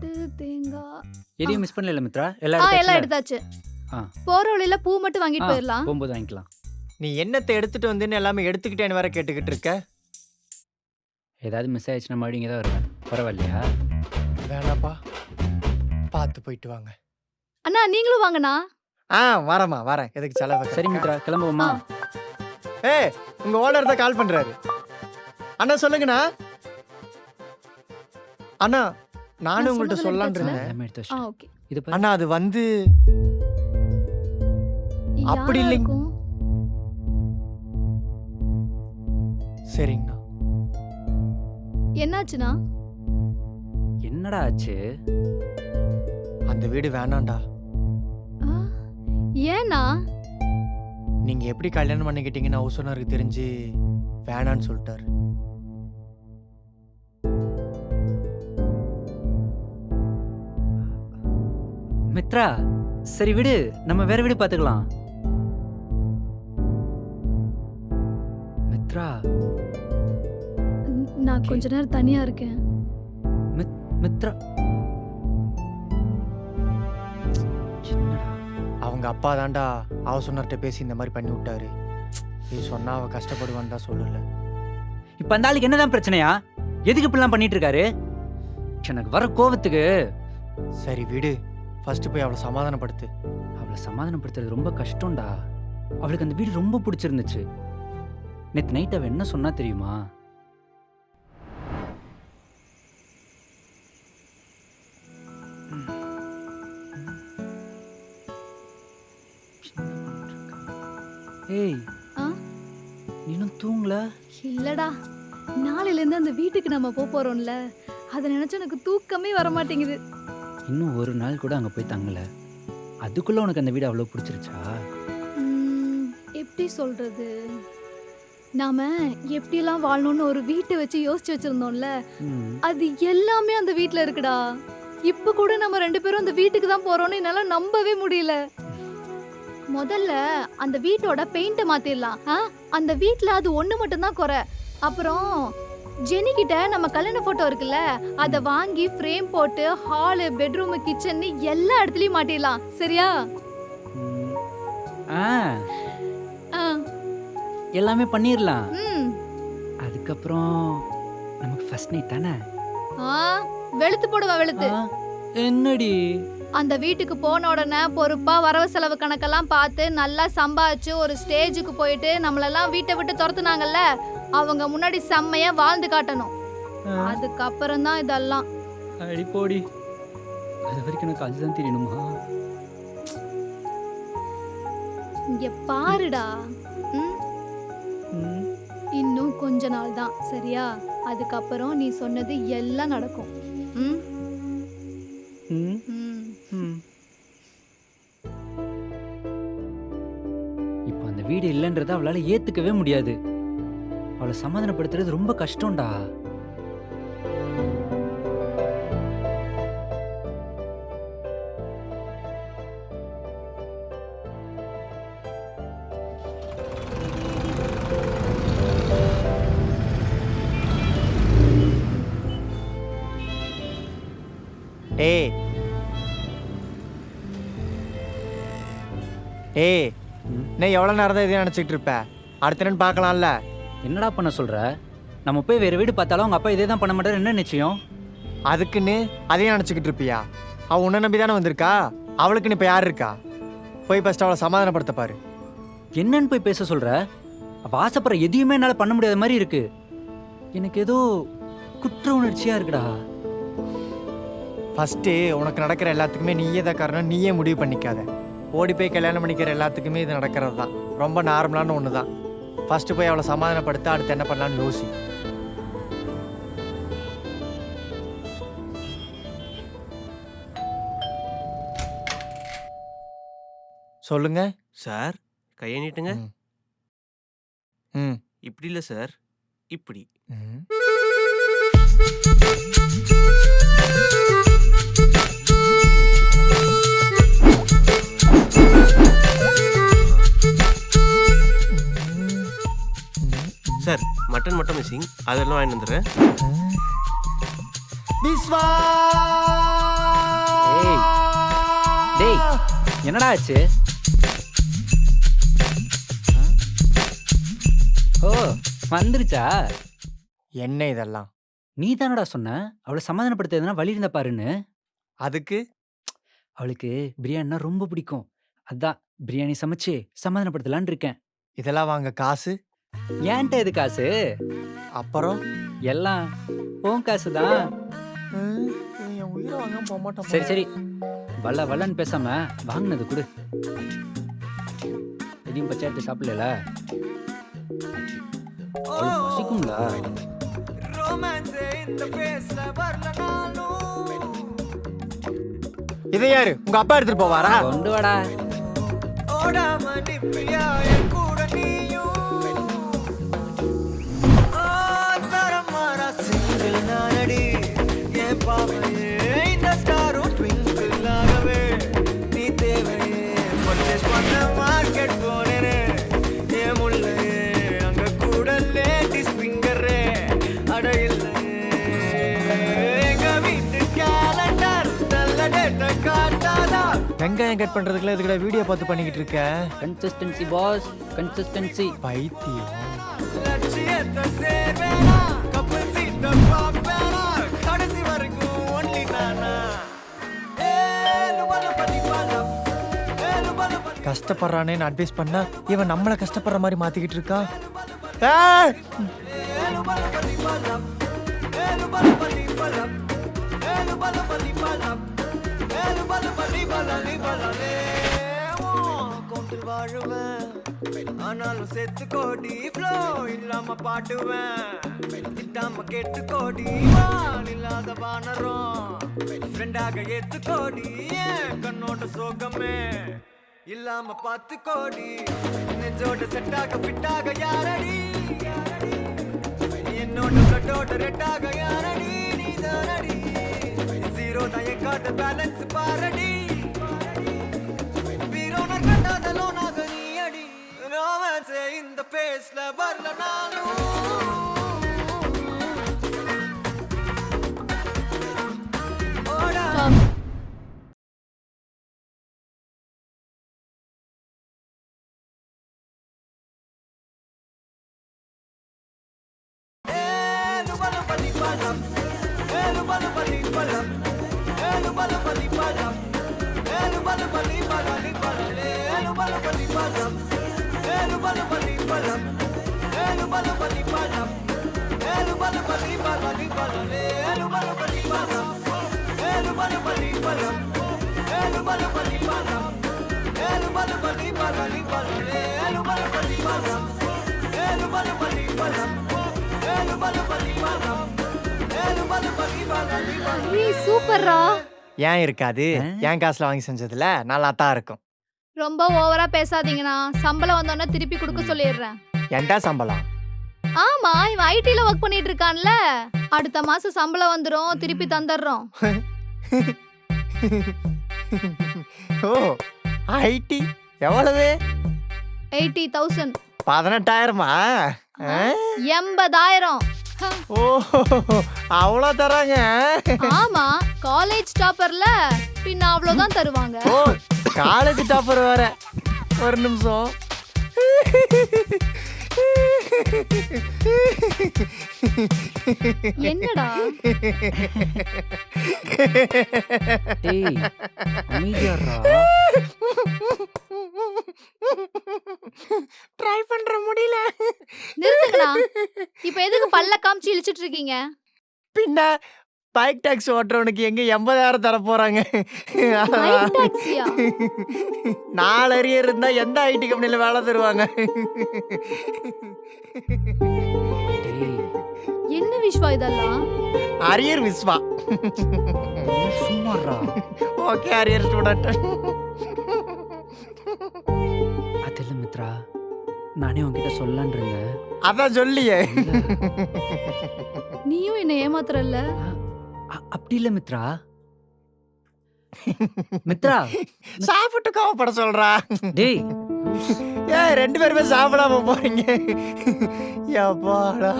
தட்டு, தேங்காய். எதையும் மிஸ் பண்ணல மித்ரா? எல்லாம் எல்லாம் எடுத்தாச்சுல? எடுத்தாச்சு. ஆ. போற வழியில பூ மட்டும் வாங்கிட்டு போயிடலாம். போகும்போது வாங்கிக்கலாம். நீ என்னத்தை எடுத்துட்டு வந்தேன்னு எல்லாமே எடுத்துக்கிட்டேன்னு வேற கேட்டுக்கிட்டு இருக்க. ஏதாவது மிஸ் ஆயிடுச்சுன்னா மறுபடியும் இங்கே தான் வருவேன். பரவாயில்லையா? வேணாப்பா, பார்த்து போயிட்டு வாங்க. அண்ணா நீங்களும் வாங்கண்ணா. வரேம்மா வரேன். எதுக்கு செலவு? சரி மித்ரா, கிளம்புவோமா? உங்க ஓனர் தான் கால் பண்றாரு. அண்ணா சொல்லுங்கண்ணா. அண்ணா நானும் உங்கள்கிட்ட சொல்லலான் இருந்தேன். எல்லாமே எடுத்து வச்சிட்டேன். ஓகே. இது பாரு. அண்ணா அது வந்து அப்படி யாரா இல்லைங்க. இருக்கும்? சரிங்கண்ணா. என்னாச்சுண்ணா? என்னடா ஆச்சு? அந்த வீடு வேணாண்டா. ஆ, ஏண்ணா? நீங்க எப்படி கல்யாணம் பண்ணிக்கிட்டீங்கன்னு ஹவுஸ் ஓனருக்கு தெரிஞ்சு வேணான்னு சொல்லிட்டாரு. மித்ரா, சரி விடு, நம்ம வேற வீடு பார்த்துக்கலாம். மித்ரா, நான் கொஞ்ச நேரம் தனியா இருக்கேன். மித்ரா. என்னடா? அவங்க அப்பா தாண்டா ஹவுஸ் ஓனர்கிட்ட பேசி இந்த மாதிரி பண்ணி விட்டாரு. இது சொன்னா அவ கஷ்டப்படுவான்னு தான் சொல்லல. இப்ப அந்த ஆளுக்கு என்னதான் பிரச்சனையா? எதுக்கு இப்படிலாம் பண்ணிட்டு இருக்காரு? எனக்கு வர கோவத்துக்கு. சரி விடு, ஃபர்ஸ்ட் போய் அவளை சமாதானப்படுத்து. அவளை சமாதானப்படுத்துறது ரொம்ப கஷ்டம்டா. அவளுக்கு அந்த வீடு ரொம்ப பிடிச்சிருந்துச்சு. நேத்து நைட் அவ என்ன சொன்னா தெரியுமா? ஏய், ஆ? நீனும் தூங்கல? இல்லடா, நாளையில இருந்து அந்த வீட்டுக்கு நம்ம போறோம்ல, அதை நினைச்சு எனக்கு தூக்கமே வர மாட்டேங்குது. இன்னும் ஒரு நாள் கூட அங்க போய் தங்கல, அதுக்குள்ள உனக்கு அந்த வீடு அவ்வளவு பிடிச்சிருச்சா? எப்படி சொல்றது? நாம எப்படியெல்லாம் வாழணும்னு ஒரு வீட்டை வச்சு யோசிச்சு வச்சிருந்தோம்ல, அது எல்லாமே அந்த வீட்ல இருக்குடா. இப்ப கூட நம்ம 2 பேரும் அந்த வீட்டுக்கு தான் போறோம்னு என்னால நம்பவே முடியல. முதல்ல அந்த வீட்டோட பெயிண்ட மாத்திடலாம். அந்த வீட்ல அது ஒண்ணு மட்டும் தான் குறை. அப்புறம் ஜெனி கிட்ட நம்ம கல்யாண போட்டோ இருக்குல்ல, அத வாங்கி ஃப்ரேம் போட்டு ஹால், பெட்ரூம், கிச்சன் எல்லா இடத்துலயும் மாட்டிடலாம். சரியா? ஆ, எல்லாமே பண்ணிரலாம். ம். அதுக்கப்புறம் நமக்கு ஃபர்ஸ்ட் நைட் தானே? வெளுத்து போடுவா வெளுத்து. என்னடி? அந்த வீட்டுக்கு போன உடனே பொறுப்பா வரவு செலவு கணக்கெல்லாம் பார்த்து நல்லா சம்பாதிச்சு ஒரு ஸ்டேஜுக்கு போயிட்டு நம்மளெல்லாம் வீட்டை விட்டு துரத்துனாங்கல்ல, அவங்க முன்னாடி செம்மையா வாழ்ந்து காட்டணும். அதுக்கப்புறம் தான் இதெல்லாம். அடி போடி. அது வரைக்கும் எனக்கு அதுதான் தெரியணுமா? இங்க பாருடா. இன்னும் கொஞ்ச நாள் தான், சரியா? அதுக்கப்புறம் நீ சொன்னது எல்லாம் நடக்கும். ம்? ம். இப்போ அந்த வீடு இல்லைன்றத அவளால ஏத்துக்கவே முடியாது. அவளை சமாதானப்படுத்துறது ரொம்ப கஷ்டம்டா. ஏய் நீ எவ்வளோ நேரம் தான் இதே நினச்சிக்கிட்டு இருப்ப? அடுத்த நேரம் பார்க்கலாம்ல. என்னடா பண்ண சொல்ற? நம்ம போய் வேற வீடு பார்த்தாலும் அவங்க அப்பா இதே தான் பண்ண மாட்டாரு. என்ன நிச்சயம்? அதுக்குன்னு அதையே நினச்சிக்கிட்டு இருப்பியா? அவள் உன்னை நம்பி தானே வந்திருக்கா. அவளுக்குன்னு இப்போ யார் இருக்கா? போய் ஃபஸ்ட் அவளை சமாதானப்படுத்த பாரு. என்னன்னு போய் பேச சொல்ற? அவ ஆசைப்படுற எதையுமே என்னால பண்ண முடியாத மாதிரி இருக்கு. எனக்கு ஏதோ குற்ற உணர்ச்சியா இருக்குடா. ஃபஸ்ட்டு உனக்கு நடக்கிற எல்லாத்துக்குமே நீயே தான் காரணம். நீயே முடிவு பண்ணிக்காத. ஓடி போய் கல்யாணம் பண்ணிக்கிற எல்லாத்துக்குமே இது நடக்கிறது தான். ரொம்ப நார்மலான ஒன்று தான். ஃபஸ்ட்டு போய் அவளை சமாதானப்படுத்த, அடுத்து என்ன பண்ணலான்னு யோசி. சொல்லுங்க சார். கையை நீட்டுங்க. ம். இப்படி இல்லை சார், இப்படி. ம். சார், மட்டன் மட்டும் மிஸ்ஸிங், அதெல்லாம் வாங்கிட்டு வந்துடுறேன். விஸ்வா ஏய் டேய் என்னடா ஆச்சு? ஓ வந்துருச்சா? என்ன இதெல்லாம்? நீ தானடா சொன்ன அவளை சமாதானப்படுத்த எதுனா வழி இருந்தா பாருன்னு. அதுக்கு அவளுக்கு பிரியாணினா ரொம்ப பிடிக்கும். அதான் பிரியாணி சமைச்சு சமாதானப்படுத்தலான்னு இருக்கேன். இதெல்லாம் வாங்க காசு. ஏன்ட்ட எது காசு? அப்புறம் எல்லாம் உன் காசு தான். என் உயிரை வாங்க போக மாட்டேன். சரி சரி வல்ல வல்லன்னு பேசாம வாங்கினது கொடு. எதையும் பச்சை எடுத்து சாப்பிடல. பசிக்கும்ல. இதை யாரு உங்க அப்பா எடுத்துட்டு போவாரா? கொண்டு வாடா. வெங்காயம் கட் பண்றதுக்குள்ள இதுக்கட வீடியோ பார்த்து பண்ணிக்கிட்டு இருக்க. Consistency boss, consistency. பைத்தியம். கஷ்டப்படுறானேன்னு அட்வைஸ் பண்ணா இவன் நம்மள கஷ்டப்படுற மாதிரி மாத்திக்கிட்டு இருக்கான். ஏய்! ஆனாலும் செத்து கோடி ஃப்ளோ இல்லாம பாட்டுவேன். திட்டாம கெட்டு கோடி வான் இல்லாத வானரும் ஃப்ரெண்டாக எத்து கோடி ஏன் கண்ணோட சோகமே இல்லாம 10 கோடி நெஞ்சோட செட்டாக ஃபிட்டாக யாரடி என்னோட கட்டோட ரெட்டாக யாரடி நீ தானடி ஜீரோ தான் என் காட்ட பேலன்ஸ் பாரடி வீரோன கண்டாத லோனாக நீ அடி ரோமான்ஸ் இந்த பேஸ்ல வரல நானும். Stop. ஏய் சூப்பர்ரா. ஏன் இருக்காது? என் காசுல வாங்கி செஞ்சதுல நல்லா தான் இருக்கும். ரொம்ப ஓவரா பேசாதீங்கண்ணா. சம்பளம் வந்தோடனே திருப்பி கொடுக்க சொல்லிடுறேன். ஏன்டா சம்பளம்? ஆமா, இவன் ஐடில ஒர்க் பண்ணிட்டு இருக்கான்ல. அடுத்த மாசம் சம்பளம் வந்துரும், திருப்பி தந்துடுறோம். ஓ ஐடி எவ்வளவு? 80,000. 18,000மா? 80,000. ஓ அவ்வளோ தராங்க. ஆமா, காலேஜ் டாப்பர்ல பின்ன அவ்வளவுதான் தருவாங்க. ஓ காலேஜ் டாப்பர் வேற. ஒரு நிமிஷம். என்னடா? டேய் அமைதியாடா. ட்ரை பண்ற முடியல. நிறுத்துங்கடா. இப்ப எதுக்கு பல்ல காமிச்சு இழிச்சிட்டு இருக்கீங்க? பின்ன பைக் டாக்ஸி ஓட்டுறவனுக்கு எங்க 80,000 தர போறாங்க? பைக் டாக்ஸியா? 4 அரியர் இருந்தா எந்த ஐடி கம்பெனில வேலை தருவாங்க? டேய் என்ன விஸ்வா இதெல்லாம்? அரியர் விஸ்வா. சும்மாடா. Okay arrear student. அதில்ல மித்ரா, நானே உன்கிட்ட சொல்லலான்னு இருந்தேன். அதான் சொல்லியே. நீயும் என்ன ஏமாத்துறல்ல? அப்படி இல்ல மித்ரா. மித்ரா சாப்பிட்டு கோவப்பட சொல்றா. டேய் ஏன் 2 பேருமே சாப்பிடாம போறீங்க? எப்பாடா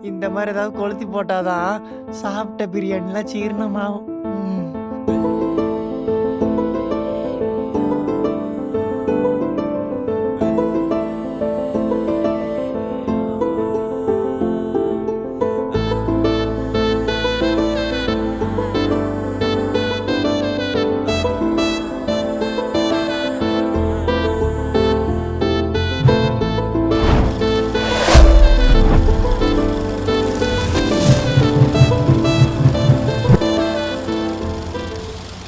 இந்த மாதிரி ஏதாவது கொளுத்தி போட்டாதான் சாப்பிட்ட பிரியாணிலாம் ஜீரணமாகும். ம்.